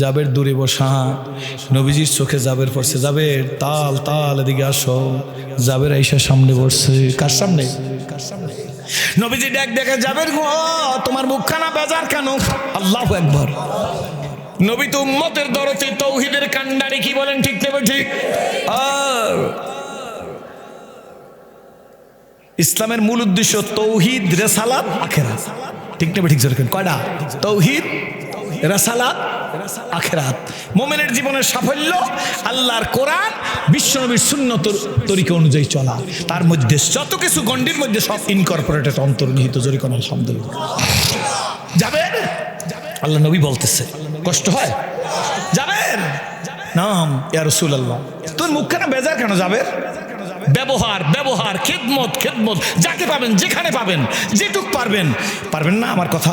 জাবের দূরে বসা, নবীজির চোখে জাবের পড়ছে। জাবের তাল তাল এদিকে আসো। জাবের আইসা সামনে বসছে। কার সামনে? নবীজি ডাক দেখে, জাবের গো তোমার মুখখানা বেজার কেন? আল্লাহু আকবার। নবী তো উম্মতের দরজে তৌহিদের কান্ডারি, কি বলেন ঠিক নেবে ঠিক? আর ইসলামের মূল উদ্দেশ্য তৌহিদ, রিসালাত, আখিরাত। ঠিক নেবে ঠিক জোরে কয়টা? তৌহিদ, রিসালাত, আখিরাত। মুমিনের জীবনের সাফল্য আল্লাহর কোরআন, বিশ্বনবীর সুন্নত তরিকা অনুযায়ী চলা। তার মধ্যে যত কিছু গণ্ডির মধ্যে সব ইনকর্পোরেটেড, অন্তর্নিহিত। জোরে কোন আলহামদুলিল্লাহ। যাবেন, আল্লাহ নবী বলতেছে, কষ্ট হয়? যাবেন নাম ইয়া রাসূলুল্লাহ, তোর মুখখানা বেজার কেন? যাবেন ব্যবহার, ব্যবহার, খেদমত, খেদমত, যাকে পাবেন, যেখানে পাবেন, যেটুক পারবেন। পারবেন না আমার কথা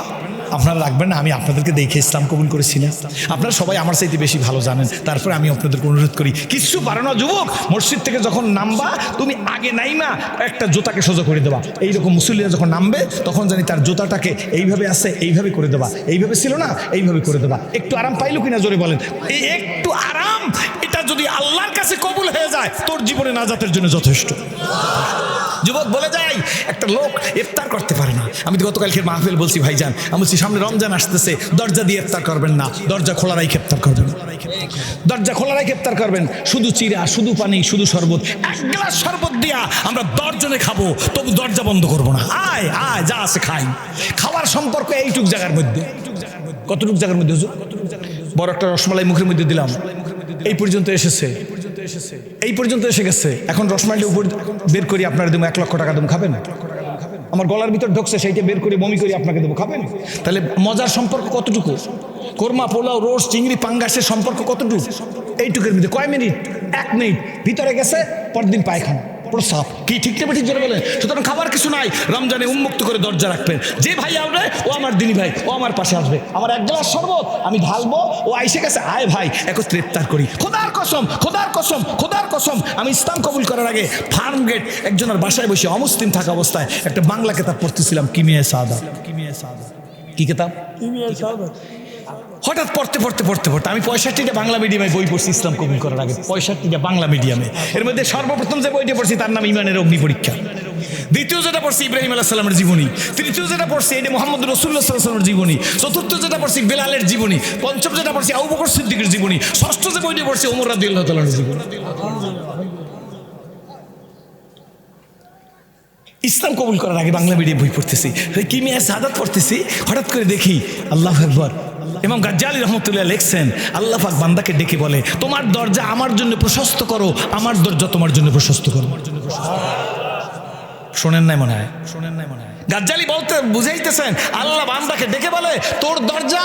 আপনারা রাখবেন না। আমি আপনাদেরকে দেখে ইসলাম কবুল করেছি না? আপনারা সবাই আমার চাইতে বেশি ভালো জানেন। তারপরে আমি আপনাদেরকে অনুরোধ করি, কিছু পারো না যুবক, মসজিদ থেকে যখন নামবা তুমি আগে নাইমা একটা জুতাকে সোজা করে দেবা। এইরকম মুসল্লিরা যখন নামবে তখন জানি তার জুতাটাকে এইভাবে আছে, এইভাবে করে দেবা। এইভাবে ছিল না, এইভাবে করে দেবা। একটু আরাম পাইলো কিনা জোরে বলেন? এই একটু আরাম, এটা যদি আল্লাহর কাছে কবুল হয়ে যায় তোর জীবনে নাজাতের জন্য যথেষ্ট। যুবক বলে যাই, একটা লোক ইফতার করতে পারে না। আমি তো গতকালকে মাহফিল বলছি, ভাইজান আমি বলছি সামনে রমজান আসতেছে, দরজা দিয়ে ইফতার করবেন না, দরজা খোলা রাখে ইফতার করবেন। দরজা খোলা রাখে ইফতার করবেন। শুধু চিরা, শুধু পানি, শুধু শরবত। এক গ্লাস শরবত দিয়া আমরা 10 জনে খাবো, তবু দরজা বন্ধ করবো না। আয় আয়, যা আছে খাই। খাওয়ার সম্পর্ক এইটুক জায়গার মধ্যে। কতটুক জায়গার মধ্যে হুজুর? বড় একটা রসমালাই মুখের মধ্যে দিলাম, এই পর্যন্ত এসেছে, এই পর্যন্ত এসে গেছে। এখন রসমালাই উপর বের করি আপনারা দেবো, 1 লক্ষ টাকা দেবো, খাবেন? আমার গলার ভিতর ঢুকছে, সেইটা বের করে বমি করি আপনাকে দেবো, খাবেন? তাহলে মজার সম্পর্ক কতটুকু? কোরমা, পোলাও, রোস্ট, চিংড়ি, পাঙ্গাসের সম্পর্ক কতটুকু? এইটুকের মধ্যে কয় মিনিট? 1 মিনিট। ভিতরে গেছে, পরদিন পায়খানা, প্রস্রাব। কি ঠিক নেবে ঠিক জোরে বলেন? সুতরাং খাবার কিছু নাই। রমজানে উন্মুক্ত করে দরজা রাখবেন। যে ভাই আসবে ও আমার দিনী ভাই, ও আমার পাশে আসবে। আমার 1 গ্লাস শরবত আমি ঢালবো, ও আইসে গেছে, আয় ভাই একত্রে ইফতার করি। খোদার কসম, খোদার কসম, খোদার কসম, আমি ইসলাম কবুল করার আগে ফার্ম গেট একজনের বাসায় বসে অমুসলিম থাকা অবস্থায় একটা বাংলা কিতাব পড়তেছিলাম, কিমিয়া সাআদাত। কি কিতাব? কিমিয়া সাআদাত। হঠাৎ পড়তে পড়তে পড়তে পড়তে আমি 65টা বাংলা মিডিয়ামে বই পড়ছি ইসলাম কবুল করার আগে। 65টা বাংলা মিডিয়ামে। এর মধ্যে সর্বপ্রথম যে বইটা পড়ছি তার নাম ইমানের অগ্নি পরীক্ষা। দ্বিতীয় যেটা পড়ছি ইব্রাহিম আলাইহিস সালামের জীবনী। তৃতীয় যেটা পড়ছি এটা মুহাম্মদ রাসূলুল্লাহ সাল্লাল্লাহু আলাইহি ওয়াসাল্লামের জীবনী। চতুর্থ যেটা পড়ছি বেলালের জীবনী। পঞ্চম যেটা পড়ছি আবু বকর সিদ্দিকের জীবনী। ষষ্ঠ যে বইটা পড়ছি ওমর রাদিয়াল্লাহু তাআলার জীবনী। ইসলাম কবুল করার আগে বাংলা মিডিয়াম বই পড়তেছি, কিমিয়া সাআদাত পড়তেছি। হঠাৎ করে দেখি আল্লাহু আকবার, ইমাম গাজ্জালী রহমতুল্লাহ লিখছেন, আল্লাহ পাক বান্দাকে ডেকে বলে, তোমার দরজা আমার জন্য প্রশস্ত করো, আমার দরজা তোমার জন্য প্রশস্ত করো। শোনেন নাই মনে হয়? শোনেন নাই মনে হয়? গাজ্জালী বলতে বুঝাইতেছেন, আল্লাহ বান্দাকে ডেকে বলে, তোর দরজা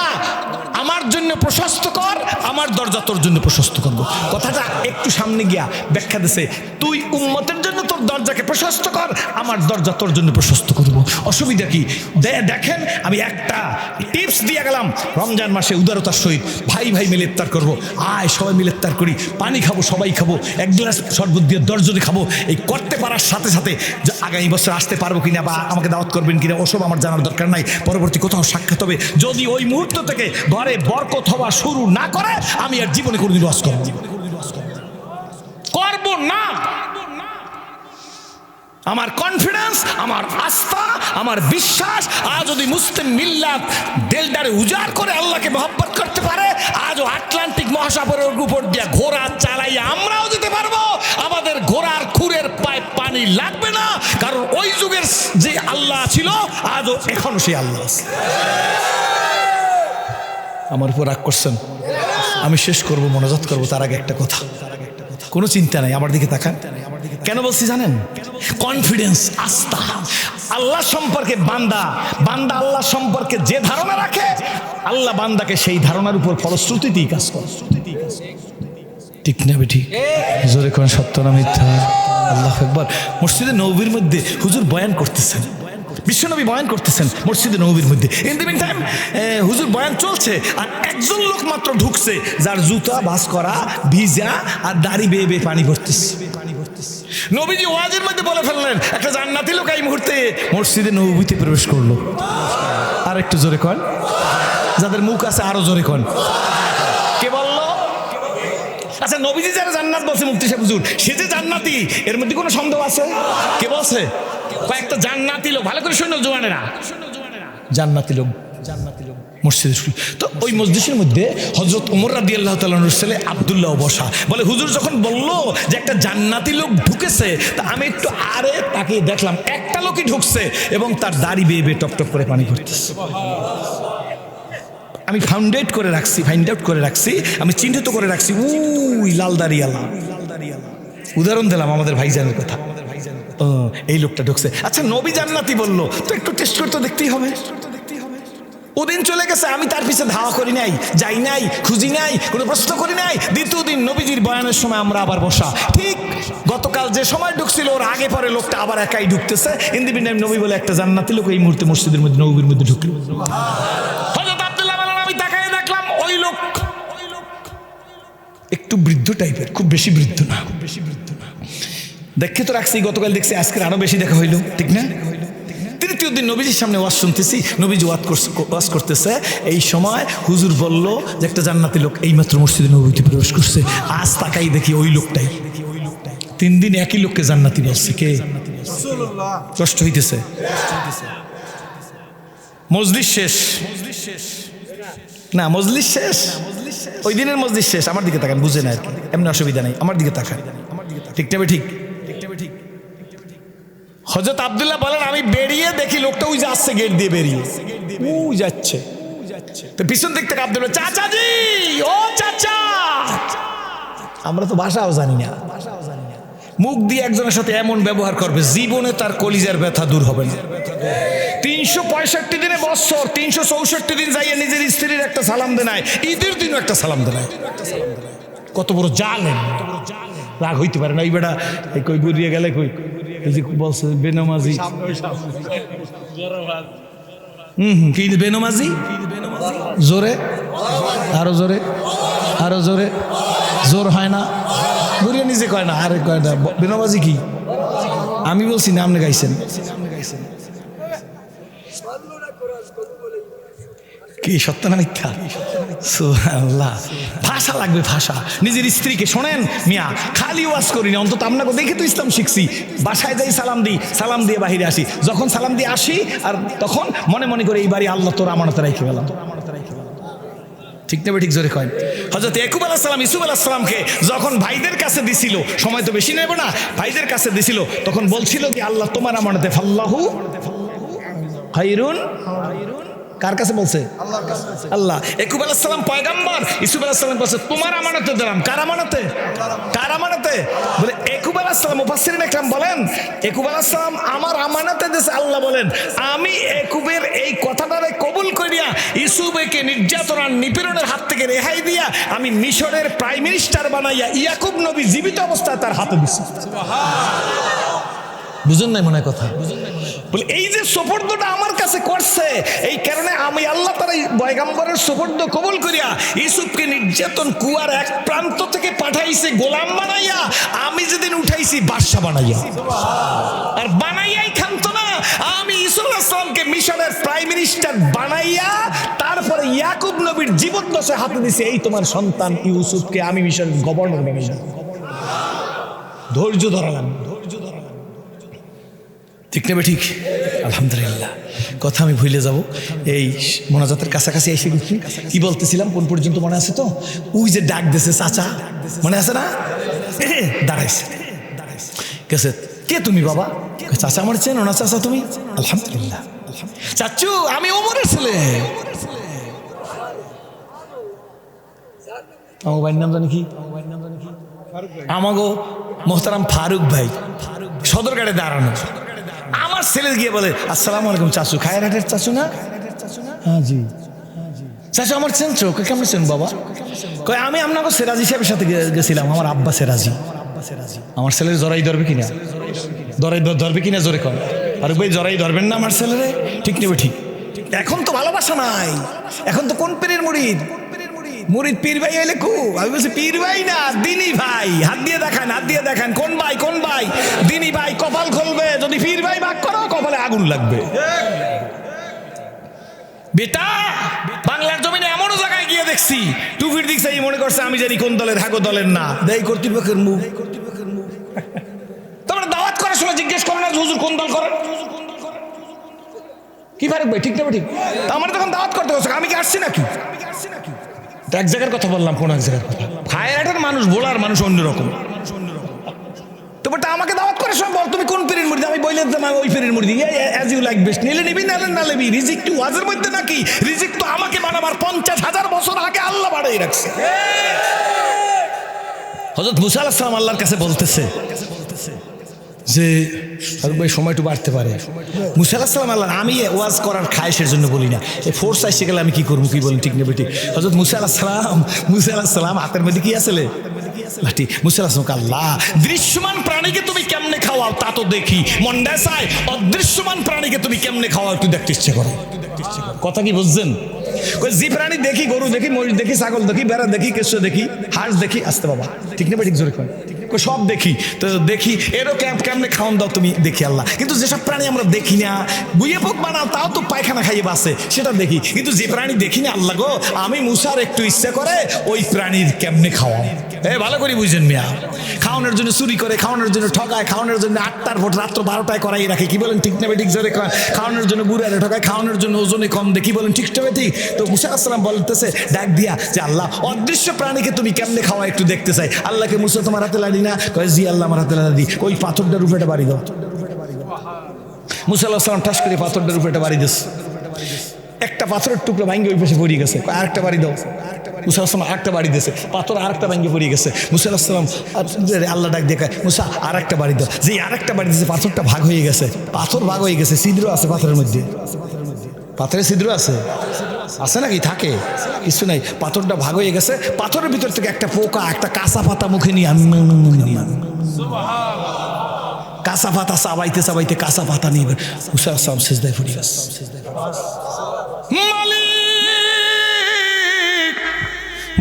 আমার জন্য প্রশস্ত কর, আমার দরজা তোর জন্য প্রশস্ত করবো। কথাটা একটু সামনে গিয়া ব্যাখ্যা দিছে, তুই উম্মতের জন্য তোর দরজাকে প্রশস্ত কর, আমার দরজা তোর জন্য প্রশস্ত করবো। অসুবিধা কি? দেখেন আমি একটা টিপস দিয়ে গেলাম, রমজান মাসে উদারতার সহিত ভাই ভাই মিলে ইফতার করবো। আয় সবাই মিলে ইফতার করি, পানি খাবো, সবাই খাবো, 1 গ্লাস শরবত দিয়ে 10 জনে খাবো। এই করতে পারার সাথে সাথে আগামী বছর আসতে পারবো কিনা বা আমাকে দাওয়াত করবেন কিনা ওসব আমার জানার দরকার নাই। পরবর্তী কোথাও সাক্ষাৎ হবে, যদি ওই মুহূর্ত থেকে ঘরে বরকত হওয়া শুরু না করে আমি আর জীবনে কোনোদিন ওয়াজ করবো না। আমার কনফিডেন্স, আমার আস্থা, আমার বিশ্বাস, আজ যদি মুসলিম মিল্লাত দেলদারে উজাড় করে আল্লাহকে মহব্বত করতে পারে, আজও আটলান্টিক মহাসাগরের উপর দিয়ে ঘোড়া চালাইয়া আমরাও যেতে পারবো। আমাদের ঘোড়ার খুরের পায়ে পানি লাগবে না, কারণ ওই যুগের যে আল্লাহ ছিল আজও এখনো সেই আল্লাহ আছে। আমার উপর রাগ করছেন? আমি শেষ করব, মনোজাত করবো, তার আগে একটা কথা। কোনো চিন্তা নাই, আমার দিকে তাকান। কেন বলছি জানেন? কনফিডেন্স, আস্থা। আল্লাহ সম্পর্কে বান্দা আল্লাহ সম্পর্কে যে ধারণা রাখে, আল্লাহ বান্দাকে সেই ধারণার উপর ফলশ্রুতিতেই কাজ করে। ঠিক না বেঠিক? জোরে কোন সত্য না মিথ্যা? আল্লাহু আকবার। মসজিদে নববীর মধ্যে হুজুর বয়ান করতেছেন, বিশ্বনবী বয়ান করতেছেন মসজিদে নববীর মধ্যে। ইন দ্য মিন টাইম হুজুর বয়ান চলছে, আর একজন লোক মাত্র ঢুকছে যার জুতা ভাঁজ করা, ভিজা, আর দাড়ি বেয়ে বেয়ে পানি ভরতেছে। নবীজি ওয়াজের মধ্যে বলে ফেললেন, একটা জান্নাতি লোক এই মুহূর্তে মসজিদে নববীতে প্রবেশ করলো। আর একটু জোরে কন, যাদের মুখ আছে আরো জোরে কন। আচ্ছা নবীজি যারা জান্নাত বলছে মুফতি সাহেব হুজুর, সে যে জান্নাতি, এর মধ্যে কোনো সন্দেহ আছে? কে বলছে? কয়েকটা জান্নাতি লোক, ভালো করে শোনো জোয়ানেরা, জান্নাতি লোক মসজিদে শুরু। তো ওই মসজিদের মধ্যে হযরত ওমর রাদিয়াল্লাহু তাআলা আনহুর ছেলে আব্দুল্লাহ বসা। বলে হুজুর যখন বললো যে একটা জান্নাতি লোক ঢুকেছে, তা আমি একটু আরে তাকে দেখলাম একটা লোকই ঢুকছে এবং তার দাড়ি বেয়ে বেয়ে টপ টপ করে পানি পড়তেছে। আমি ফাইন্ড আউট করে রাখছি, আমি চিহ্নিত করে রাখছি, উই লাল দাড়িয়ালা। উদাহরণ দিলাম আমাদের ভাইজানের কথা, এই লোকটা ঢুকছে। আচ্ছা নবী জান্নাতি বললো, তো একটু টেস্ট করতে দেখতেই হবে। ওদিন চলে গেছে, আমি তার পিছে ধাওয়া করি নাই, যাই নাই, খুঁজি নাই, কোনো প্রশ্ন করি নাই। দ্বিতীয় দিন নবীজির বয়ানের সময় আমরা আবার বসা। ঠিক গতকাল যে সময় ঢুকছিল ওর আগে পরে লোকটা আবার একাই ঢুকতেছে। ইন দি মিন নবী বলে একটা জান্নাতি লোক এই মুহূর্তে মসজিদের মধ্যে, নবীর মধ্যে ঢুকলো। হযরত আব্দুল্লাহ বলেন আমি তাকায় দেখলাম ওই লোক একটু বৃদ্ধ টাইপের, খুব বেশি বৃদ্ধ না। দেখে তো রাখছি, গতকাল দেখছি, আজকের আরো বেশি দেখা হইলো, ঠিক না? তৃতীয় দিন নবীজির সামনে ওয়াজ শুনতেছি, নবীজি ওয়াজ করতেছে। এই সময় হুজুর বলল যে একটা জান্নাতি লোক এইমাত্র মসজিদে নববীতে প্রবেশ করছে। আজ তাকাই দেখি ওই লোকটাই। 3 দিন একই লোককে জান্নাতি বলছে। কে? কষ্ট হইতেছে। মজলিস শেষ না, মজলিস শেষ, ওই দিনের মজলিস শেষ। আমার দিকে তাকান, বুঝে না আর কি, এমনি অসুবিধা নাই, আমার দিকে তাকান, ঠিক তবে ঠিক। হযরত আব্দুল্লাহ বলেন আমি বেরিয়ে দেখি লোকটা ওই যাচ্ছে, গেট দিয়ে বেরিয়ে ওই যাচ্ছে। তো পিছন দিক থেকে আব্দুল্লাহ, চাচাজি, ও চাচা। আমরা তো ভাষাও জানি না, মুখ দিয়ে একজনের সাথে এমন ব্যবহার করবে জীবনে তার কলিজার ব্যথা দূর হবে না। 365 দিনে বছর 364 দিন যাইয়ে নিজের স্ত্রীর একটা সালাম দেনায়, ঈদের দিনও একটা সালাম দেনায়। কত বড় জালেম! রাগ হইতে পারে না এই বেটা, কই ঘুরিয়ে গেলে কই বলছে বেনামাজি। কি বেনামাজি? জোরে, আরো জোরে, আরো জোরে। জোর হয় না, ঘুরিয়ে নিজে কয় না, আরে কয় না। বেনামাজি কি? আমি বলছি না, আপনি গাইছেন। কি সত্য না মিথ্যা? সুবহানাল্লাহ। ভাষা লাগবে, ভাষা। নিজের স্ত্রীকে শোনেন মিয়া, খালি ওয়াজ করি না, অন্তত আপনাকে দেখে তো ইসলাম শিখছি। বাসায় যাই সালাম দিই, সালাম দিয়ে বাহিরে আসি। যখন সালাম দিয়ে আসি আর তখন মনে মনে করে এই বাড়ি আল্লাহ তোর আমানতে রেখে গেলাম। ঠিক না? ঠিক জোরে কয়। হযরত ইয়াকুব আলাইহিস সালাম ইউসুফ আলাইহিস সালামকে যখন ভাইদের কাছে দিছিল, সময় তো বেশি নেব না, ভাইদের কাছে দিছিল, তখন বলছিল যে আল্লাহ তোমার আমানতে, ফাল্লাহু খায়রুন। কার কাছে বলছে? আল্লাহ। ইয়াকুব আলাইহিস সালাম পয়গম্বর, ইউসুফ আলাইহিস সালাম বলছে তোমার আমানতে দিলাম। কার আমানতে? কার আমানতে? বলে ইয়াকুব আলাইহিস সালাম। মুফাসসিরিন একরাম বলেন ইয়াকুব আলাইহিস সালাম আমার আমানতে দিয়েছে। আল্লাহ বলেন আমি ইয়াকুবের এই কথাটারে কবুল করিয়া ইউসুফকে নির্যাতন আর নিপীড়নের হাত থেকে রেহাই দিয়া আমি মিশরের প্রাইম মিনিস্টার বানাইয়া ইয়াকুব নবী জীবিত অবস্থায় তার হাতে দিছি। বুঝুন নাই মনে কথা? বলে এই যে সুপর্দটা আমার কাছে করছে, এই কারণে আমি আল্লাহ তার এই পয়গম্বরের সুপর্দ কবুল করিয়া ইউসুফকে নির্যাতন কুয়ার এক প্রান্ত থেকে পাঠাইছে গোলাম বানাইয়া, আমি যেদিন উঠাইছি বাদশা বানাইয়া। আর বানাইয়াই খামতো না, আমি ইউসুফ আলাইহিস সালামকে মিশরের প্রাইম মিনিস্টার বানাইয়া তারপরে ইয়াকুব নবীর জীবদ্দশায় হাতে দিছি, এই তোমার সন্তান ইউসুফকে আমি মিশরের গভর্নর বানাইলাম। ধৈর্য ধরালাম। ঠিক নেবে ঠিক? আলহামদুলিল্লাহ। কথা আমি ভুলে যাব, এই মোনাজাতের কাছাকাছি এসে গেছি। কি বলতেছিলাম কোন পর্যন্ত মনে আছে তো? ওই যে ডাক দিয়েছে চাচা, মনে আছে না? দাঁড়াইছে, গেছে, কে তুমি বাবা? চাচা আমার চেনো না চাচা তুমি? আলহামদুলিল্লাহ। চাচু আমি ওমরের ছেলে। আমার ভাইয়ের নাম জানি কি? আমাগো মোহতারাম ফারুক ভাই, সদরঘাটে দাঁড়ানো। আমার ছেলে গিয়ে বলে আসসালামু আলাইকুম চাচু, খায়রাটের চাচু না? হ্যাঁ জি। চাচু আমার চেনছো? কেমন চেন বাবা? কয় আমি আপনাকে সেরাজি সাহেবের সাথে গেছিলাম, আমার আব্বা সেরাজি। আমার ছেলের জরাই ধরবে কিনা? ধরবে কিনা জোরে কর। আর ভাই জরাই ধরবেন না আমার ছেলেরে? ঠিক নেবে ঠিক? এখন তো ভালোবাসা নাই, এখন তো কোন পীরের মুরিদ? মুরিদ পীর ভাই এলে কু? আমি বলছি পীর ভাই না, দিনী ভাই। হাত দিয়ে দেখান, হাত দিয়ে দেখান, কোন ভাই? কোন ভাই? দিনী ভাই কপাল খুলবে, যদি পীর ভাই ভাগ করো কপালে আগুন লাগবে। বেটা বাংলার জমিনে এমনও জায়গায় গিয়ে দেখছি টুপির দিক চাই মনে করছে আমি জানি কোন দলের হাগো দলের না, দেয় কর্তৃপক্ষের মুখ। তারপরে দাওয়াত করার সময় জিজ্ঞেস করে না হুজুর কোন দল করেন, কি ফারুক ভাই ঠিক না ঠিক? আমার তখন দাওয়াত করতে হচ্ছে, আমি কি আসছি নাকি? এক জায়গার কথা বললাম, কোন এক জায়গার কথা। ফায়ারের মানুষ বোলার মানুষ অন্যরকম। তো বেটা আমাকে দাওয়াত করার সময় বল তুমি কোন পীরের মুরিদ, আমি বইলে দিলাম ওই পীরের মুরিদ, অ্যাজ ইউ লাইক বেস্ট, নিলে নিবি নালে না নিবি। রিজিক কি ওয়াজের মধ্যে নাকি? রিজিক তো আমাকে বানাবার 50,000 বছর আগে আল্লাহ বাড়াই রাখছে। হযরত মুসা আলাইহিস সালাম আল্লাহর কাছে বলতেছে যে ফারুক ভাই সময়টু বাড়তে পারে। মুসা আলাইহিস সালাম আল্লাহ, আমি ওয়াজ করার খায়েশের জন্য বলি না, এই ফোর্স আইসে গেলে আমি কি করবো, কি বলেন ঠিক না বেটি? হযরত মুসা আলাইহিস সালাম হাতের মধ্যে কি আসলে লাঠি। মুসা আলাইহিস সালাম আল্লাহ দৃশ্যমান প্রাণীকে তুমি কেমনে খাওয়াও তা তো দেখি, মন্ডায় চাই অদৃশ্যমান প্রাণীকে তুমি কেমনে খাওয়াও একটু দেখতে ইচ্ছে করো। কথা কি বুঝছেন? যে প্রাণী দেখি, গরু দেখি, মহিষ দেখি, ছাগল দেখি, বেড়া দেখি, কেঁচো দেখি, হাঁস দেখি, আসতে বাবা ঠিক না ঠিক জোরে করেন, সব দেখি। তো দেখি এরও কেমনে খাওয়ান দাও তুমি দেখি আল্লাহ। কিন্তু যেসব প্রাণী আমরা দেখি না, বুয়ে পোক বানাও তাও তো পায়খানা খাইয়ে বাসে, সেটা দেখি। কিন্তু যে প্রাণী দেখি না আল্লাহ গো, আমি মুসার একটু ইচ্ছা করে ওই প্রাণীর কেমনে খাওয়াও। ভালো করে বুঝেন মিয়া, খাওয়ানোর জন্য চুরি করে, খাওয়ানোর জন্য ঠকায়, খাওয়ানোর জন্য 8টার ভোট রাত্র 12টায় করাই রাখে, কি বলেন ঠিক না ঠিক জোরে করেন। খাওয়ানোর জন্য বুড়ারে ঠকায়, খাওয়ানোর জন্য ওজনে কম দেখি, বলেন ঠিক না ঠিক? তো মুসা আলাইহিস সালাম বলতেছে ডাক দিয়া যে আল্লাহ অদৃশ্য প্রাণীকে তুমি কেমনে খাওয়া একটু দেখতে চাই। আল্লাহকে মুসা তোমার হাতে লাড়ি না? কয় জি আল্লাহ আমার হাতে লাড়ি। ওই পাথরটার উপরে একটা বাড়ি দাও। মুসা আলাইহিস সালাম ঠাস করে পাথরটার উপরে একটা বাড়ি দিস, একটা পাথরের টুকরো ভাঙ্গে ওই পাশে পড়ে গেছে। আরেকটা বাড়ি দাও। মুসা আলাইহিস সালাম আরেকটা বাড়ি দিয়েছে, পাথর আরেকটা ভাঙ্গে পড়ে গেছে। মুসা আলাইহিস সালাম আল্লাহ ডাক দেখায় মুসা আরেকটা বাড়ি দাও। যে আরেকটা বাড়ি দিয়েছে পাথরটা ভাগ হয়ে গেছে, পাথর ভাগ হয়ে গেছে, ছিদ্র আছে পাথরের মধ্যে। পাথরের ছিদ্র আছে আছে নাকি? থাকে কিছু নাই, পাথরটা ভাগ হয়ে গেছে। পাথরের ভিতর থেকে একটা পোকা একটা কাঁচা পাতা মুখে নিয়ে কাঁচা পাতা চাবাইতে চাবাইতে কাঁচা পাতা নিয়ে মুসা আলাইহিস সালাম সিজদায় পড়ে গেছে। মালিক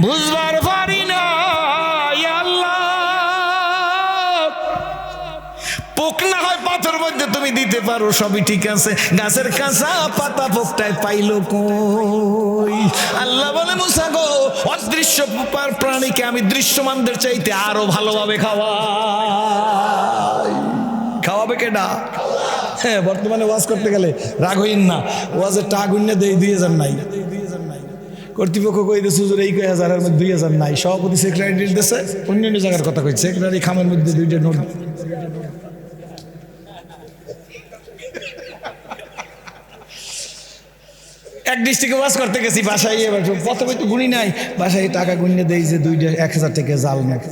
বুঝবার পারি না আল্লাহ, পোক না হয় পাথর মধ্যে তুমি দিতে পারো, সবই ঠিক আছে, গাছের কাঁচা পাতা পোকটায় পাইলো কই? আল্লাহ বলে মুসা গো অদৃশ্য প্রাণীকে আমি দৃশ্যমানদের চাইতে আরো ভালোভাবে খাওয়াবে কেডা? হ্যাঁ, বর্তমানে ওয়াজ করতে গেলে রাগ হইন না, ওয়াজের টাকা গুণ দেই 2000 নাই, কর্তৃপক্ষ কই দিয়েছে হুজুর এই 1000-এর মধ্যে 2000 নাই, সভাপতি সেক্রেটারি দিয়েছে অন্যান্য জায়গার কথা কইছে, সেক্রেটারি খামের মধ্যে 2টা নোট। এক ডিস্ট্রিক্টে ওয়াজ করতে গেছি, বাসায় এবার প্রথমে তো গুণি নাই, বাসায় টাকা গুণে দেই যে 1000 টাকা জাল নোট।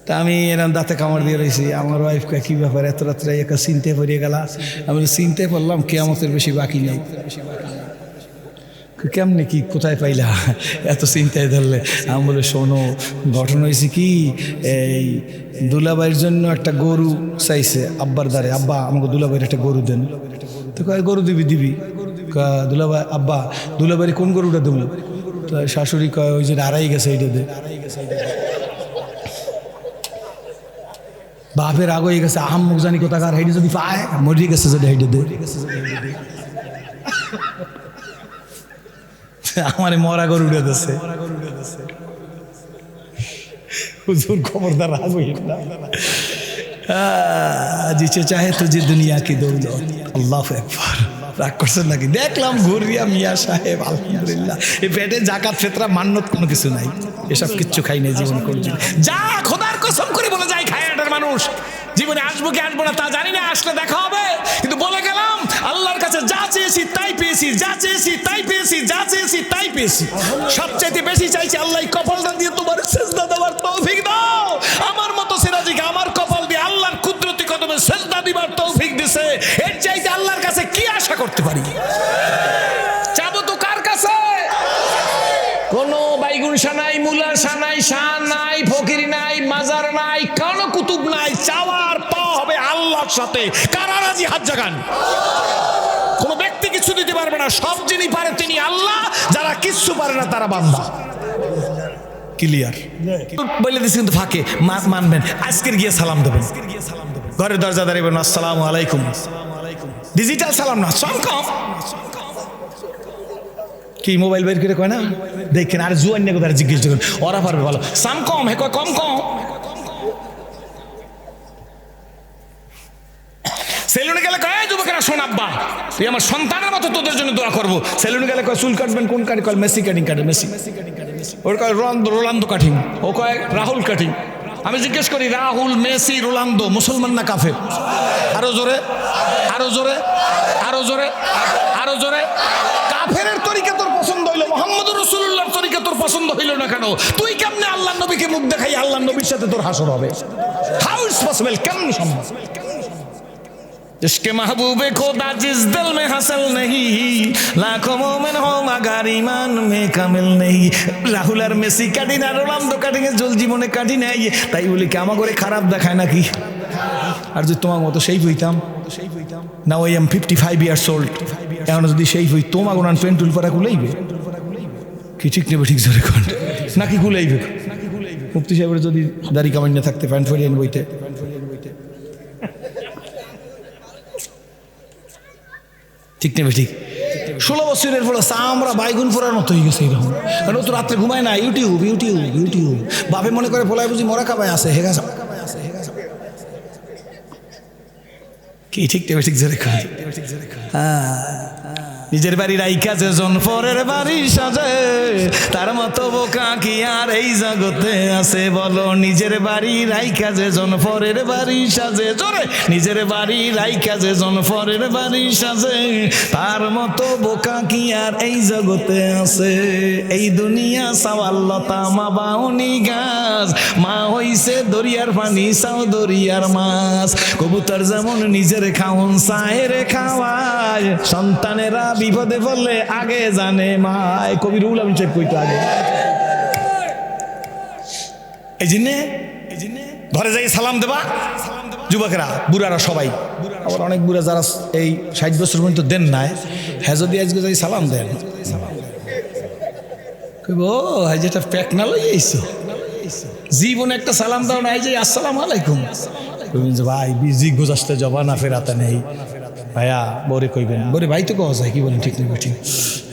তা আমি এরকম দাঁতে কামড় দিয়ে রয়েছি, আমার ওয়াইফকে কি ব্যাপার এত রাত্রে একটা চিনতে পড়িয়ে গেলা? আমি চিনতে পারলাম কেয়ামতের বেশি বাকি নেই। কেমনে কি কোথায় পাইলা এত চিন্তায় ধরলে? আমি বলে শোনো ঘটনা হয়েছে কি, এই দুলাভাইয়ের জন্য একটা গরু চাইছে আব্বার দ্বারে, আব্বা আমাকে দুলাভাইয়ের একটা গরু দেন। তো কয় গরু দিবি? দুলাভাই আব্বা দুলাভাইয়ের কোন গরুটা দেবো? তো শাশুড়ি কয় ওই যে হারাই গেছে এইটা দে। বাপের আগ হয়ে গেছে, আহাম মুখ জানি কোথাকার, হাইডে যদি পায় মরে গেছে যদি হাইডে দে। আমার মরা গরু উড়ে দিচ্ছে, হুজুর খবরদার রাগ হইল না, জিছে চাহে তো যে দুনিয়া কি দৌলত। আল্লাহু আকবার। রাগ করছেন নাকি? দেখলাম ঘুরিয়া মিয়া সাহেব আলহামদুলিল্লাহ, এই পেটে জাকাত ফিতরা মান্নত কোনো কিছু নাই, এসব কিচ্ছু খাই নাই জীবন করছি। যা খোদার কসম করে বলে যায় খায়াটার মানুষ, জীবনে আসবো কি আসবো না তা জানি না, আসলে দেখা হবে। কিন্তু বলে গেলাম আল্লাহর কাছে যা চেয়েছি তাই পেয়েছি, যা চেয়েছি তাই পেয়েছি, যা চেয়েছি তাই পেয়েছি। সবচাইতে বেশি চাইছি আল্লাহ কপালটা দিয়ে তোমার সেজদা দেওয়ার তৌফিক দাও। আমার মতো সিরাজিকে আমার কপাল দিয়ে আল্লাহর কুদরতি কদমে সেজদা দিবার তৌফিক দিছে, এর চাইতে আল্লাহর কাছে কি আশা করতে পারি? চাবো তো কার কাছে? কোনো বাইগুন সানাই, মুলা সানাই, শাহ নাই, ফকির নাই, মাজার নাই, কানো কুতুব নাই, চাওয়ার পাওয়া হবে আল্লাহর সাথে। কারা রাজি হাত জাগান? কোন ব্যক্তি কিছু দিতে পারবে না, সব যিনি পারে তিনি আল্লাহ, যারা কিচ্ছু পারে না তারা বান্দা। ক্লিয়ার বলে দিচ্ছি, কিন্তু ফাঁকে মানবেন, আজকের গিয়ে সালাম দেবেন, ঘরের দরজা দাঁড়িয়ে বলবেন আসসালামু আলাইকুম। ডিজিটাল সালাম না, সাম কম কি মোবাইল বের করে কয় না দেখেন, আর জুয়ান নিয়ে কোথায় জিজ্ঞেস করেন, ওরা পারবে ভালো। সাম কম, হে কয় কম কম। সেলুনে গেলে কয় যুবকেরা শোন আব্বা, তুই আমার সন্তানের মতো তোদের জন্য দোয়া করবো। সেলুনে গেলে কয় চুল কাটবেন কোন কাটি, কয় মেসি কাটিং কাটে, মেসি। ওর কয় রোনালদো কাটিং, ও কয় রাহুল কাটিং। আমি জিজ্ঞেস করি রাহুল, মেসি, রোনালদো মুসলমান না কাফের? আরো জোরে, আরো জোরে, আরো জোরে, আরো জোরে। কাফের তরিকা তোর পছন্দ হইলো, মোহাম্মদুর রাসূলুল্লাহর তরিকা তোর পছন্দ হইলো না কেন? তুই কেমনে আল্লাহর নবীকে মুখ দেখাই আল্লাহর নবীর সাথে তোর হাসর হবে? How is possible? কেমন সম্ভব? जिसके महबूबे खुदा जिस दिल में हासिल नहीं, लाखों मोमिन हो मगर ईमान में कामिल नहीं। রাহুল আর মেসি কাটি না, রোনালদো কাটি না, জল জীবনে কাটি নাই, তাই বলি কি আমার করে খারাপ দেখায় নাকি? আর যদি তোমার মতো সেই হইতাম, now I am 55 years old, এখন যদি সেই হই তোমার ওনার পেন টুল পরা কুলাইবে কি? ঠিক নেবে, ঠিক জোরে কোন নাকি কুলাইবে? মুফতি সাহেবের যদি দাড়ি কামাই না থাকতে প্যান্ট ফরিয়ে বইতে, ঠিক নেবে ঠিক। 16 বছরের পর আমরা বাইগুন ফোরার মতো হয়ে গেছে এরকম, কারণ তো রাত্রে ঘুমায় না, ইউটিউব ইউটিউব ইউটিউব। বাপে মনে করে পোলায় বুঝি মরা কাবায় আছে, হেগা কি? ঠিক নেবে ঠিক জোরে কোন। নিজের বাড়ি রাইখা যে জন পরের বাড়ি সাজে, তার মতো বোকা কি আর এই জগতে আছে বলো? নিজের বাড়ি রাইখা যে জন পরের বাড়ি সাজে, জোরে, নিজের বাড়ি রাইখা যে জন পরের বাড়ি সাজে, তার মতো বোকা কি আর এই জগতে আছে? এই দুনিয়া সাওয়াল্লতা মা বাউনি গাছ, মা হইছে দরিয়ার পানি সাও দরিয়ার মাছ। কবুতর যেমন নিজের খাওন সাহেরে খাওয়ায়, সন্তানেরা বিপদে পড়লে আগে জানে মায়। কবি রুল আমি চেক কইতো আগে। এই জন্য ঘরে যাই সালাম দেবা যুবকেরা, বুড়ারা সবাই। আবার অনেক বুড়া যারা এই 60 বছর পর্যন্ত দেন নাই, হ্যাঁ যদি আজকে যাই সালাম দেন, কইব হ্যাঁ যেটা প্যাক না লই আইছো, জীবনে একটা সালাম দাও নাই যে আসসালামু আলাইকুম। ভাই বিজি গোজাসতে যাবা না ফেরাতে নেই ভাইয়া, বরে কইবেন, বরে ভাই তো কওয়া যায়, কি বলেন? ঠিক নেই ঠিক।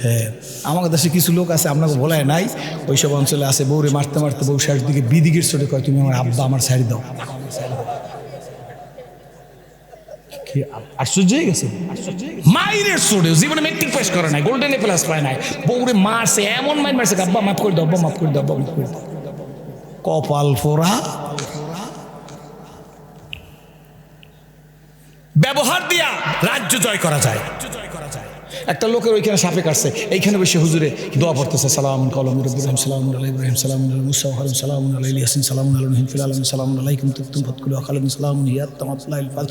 হ্যাঁ, আমার দেশে কিছু লোক আছে আপনাকে বলায় নাই, ওইসব অঞ্চলে আছে, বউরে মারতে মারতে বউ শেষ দিকে বিদিকের চোটে কয় তুমি আমার আব্বা আমার সাইড দাও। কি আশ্চর্য হয়ে গেছে, মাইরের চোটে জীবনে মেট্রিক পাস করে নাই, গোল্ডেন এ প্লাস পায় নাই, বউরে মারছে, এমন মাইর মারছে, আব্বা মাফ করে দাও, আব্বা মাফ করে দাও, আব্বা মাফ করে দাও। কপাল ফোরা। ব্যবহার দিয়া রাজ্য জয় করা যায়। একটা লোকের ওইখানে সাপে কাটছে, এইখানে বসে হুজুরে দোয়া পড়তেছে, সালামুন কলম ইব্রাহিম সালামুন আলাইহি ইব্রাহিম সালামুন আলাইহি মুসা হারুন সালামুন আলাইহি ইয়াসিন সালামুন আলাইহি ফিল আলামিন সালামুন আলাইকুম তুতুম ফাতকুলু খালামিন সালামুন হিয়াত তামাতলাইল ফাল।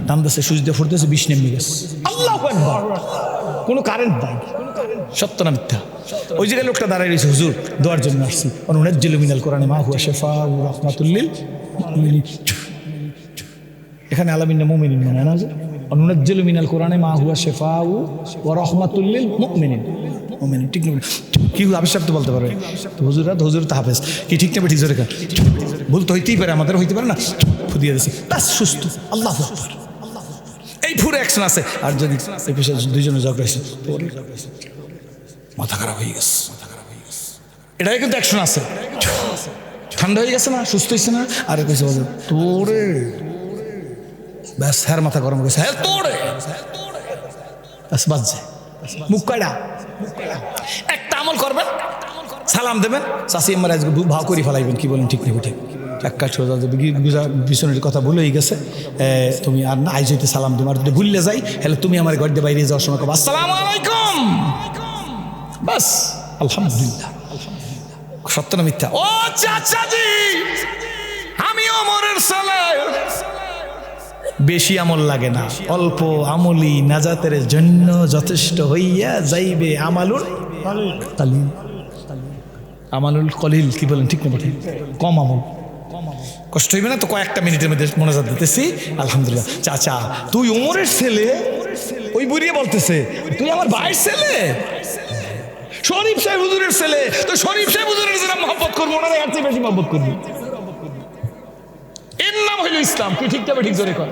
টান দেশে সুজ দিয়ে ফুটতেছে, 20 নেমে গেছে। আল্লাহু আকবার। কোনো কারেন্ট নাই, সত্য না মিথ্যা? ওই জায়গায় লোকটা দাঁড়ায় রয়েছে, হুজুর দোয়ার জন্য আসছি। অনুনাজ্জিলু মিনাল কোরআনে মা হুয়া শিফাউ ওয়া রাহমাতুল লিল মুমিনিন। এখানে আলামিন মুমিনিন মানে না, যে অনুনাজ্জিলু মিনাল কোরআনে মা হুয়া শিফাউ ওয়া রাহমাতুল লিল মুমিনিন। মুমিনিন ঠিক না? কি আবিষ্কার তো বলতে পারবে তো হুজুর তো হাফেজ, কি ঠিক না? ঠিক জোরে কার ভুল তো হইতেই পারে, আমাদের হইতে পারে না, ফুদিয়ে দিয়েছি বাস সুস্থ। আল্লাহু আকবার। এই পুরো অ্যাকশন আছে। আর যদি এই পেশায় দুইজনে ঝগড়া হয়েছে, মাথা খারাপ হয়ে গেছে, এটাই কিন্তু অ্যাকশন আছে। ঠান্ডা হয়ে গেছে না, সুস্থ হয়েছে না, আর কিছু বলে তোরে ব্যাস, হ্যার মাথা গরম গেছে, হ্যাঁ তোরে ব্যাস বাজছে, মুখ কয়ডা। একটা আমল করবেন, সালাম দেবেন, চাষি আমার আজকে ভাও করে ফেলাইবেন, কি বলেন? ঠিক নেই ঠিক? এক কাজ করে পিছনের কথা ভুলেই গেছে, তুমি আর না আইজ হইতে সালাম দেবো, আর যদি ভুললে যাই হলে তুমি আমার ঘর দিয়ে বাইরে যাওয়ার সময় কবা আসসালামু আলাইকুম, বাস আলহামদুলিল্লাহ। সত্য না মিথ্যা? ও চাচাজি, আমি ওমরের ছেলে। বেশি আমল লাগে না, অল্প আমলি নাজাতের জন্য যথেষ্ট হইয়া যাইবে আমালুল কলিল। আমালুল কলিল, কি বলেন? ঠিক না? কম আমল, কষ্ট হইবে না তো। কয়েকটা মিনিটের মধ্যে মোনাজাত দিতেছি। আলহামদুলিল্লাহ। চাচা তুই ওমরের ছেলে? ওই বুড়িয়ে বলতেছে তুই আমার ভাইয়ের ছেলে, শরীফ সাহেব হুজুরের ছেলে। তো শরীফ সাহেব হুজুরের ছেলে মহব্বত করবো না, এর চেয়ে বেশি মহব্বত করবি? এর নাম হইল ইসলাম। কি ঠিক যাবে? ঠিক জোরে কর।